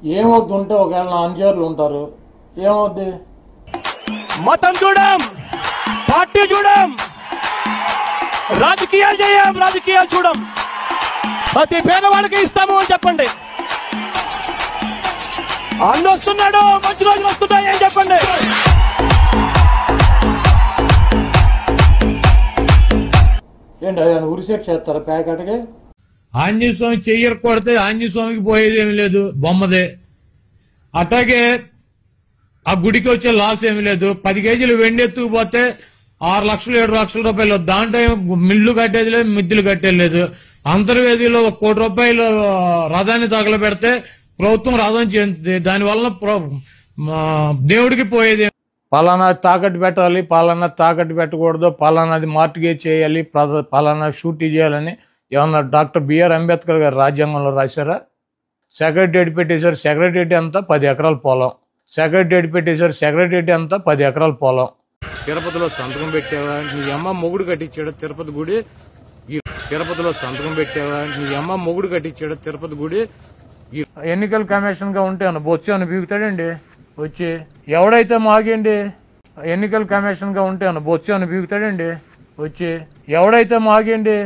ఏమవుద్ది ఉంటే ఒకవేళ నా అనుచరులు ఉంటారు, ఏమవుద్ది? మతం చూడం, పార్టీ చూడం, రాజకీయాలు చేయం, రాజకీయాలు చూడం. ప్రతి పేదవాడికి ఇస్తాము అని చెప్పండి. అన్న వస్తున్నాడు, మంచి రోజులు వస్తున్నాయి అని చెప్పండి. ఏంటి ఆయన ఉరిశిక్ష చేస్తారా ప్యాకెట్కి? ఆంజనేయ స్వామి చెయ్యరు కొడితే ఆంజనేయ స్వామికి పోయేది ఏమి లేదు, బొమ్మదే. అట్లాగే ఆ గుడికి వచ్చే లాస్ ఏమి లేదు. 10 కేజీలు వెండి ఎత్తుకుపోతే 6 లక్షలు 7 లక్షల రూపాయలు, దాంట్లో మిల్లు కట్టేది లేదు, మిద్దులు కట్టేది లేదు. అంతర్వేదిలో 1 కోటి రూపాయలు రథాన్ని తగలబెడితే ప్రభుత్వం రథం చెందుతుంది. దానివల్ల దేవుడికి పోయేది పలానా తాకట్టు పెట్టాలి, పలానా తాకట్టు పెట్టకూడదు, పలానాది మార్టిగేజ్ చేయాలి, పలానా షూటీ చేయాలని ఏమన్నా డాక్టర్ బిఆర్ అంబేద్కర్ గారు రాజ్యాంగంలో రాశారా? సెక్రటరీ పెట్టేశారు. సెక్రటరీ అంతా 10 ఎకరాల పొలం. సెక్రటరీ పెట్టేశారు. సెక్రటరీ అంతా 10 ఎకరాల పొలం. తిరుపతిలో సంతకం పెట్టావా? నీ అమ్మ మొగుడు కట్టించాడు తిరుపతి గుడి. తిరుపతిలో సంతకం పెట్టావా? నీ అమ్మ మొగుడు కట్టించాడు తిరుపతి గుడి. ఎన్నికల కమిషన్ గా ఉంటే బొచ్చు అని బీగుతాడండి వచ్చి. ఎవడైతే మాగండి ఎన్నికల కమిషన్ గా ఉంటే బొచ్చు అని బీగుతాడండి వచ్చి. ఎవడైతే మాగండి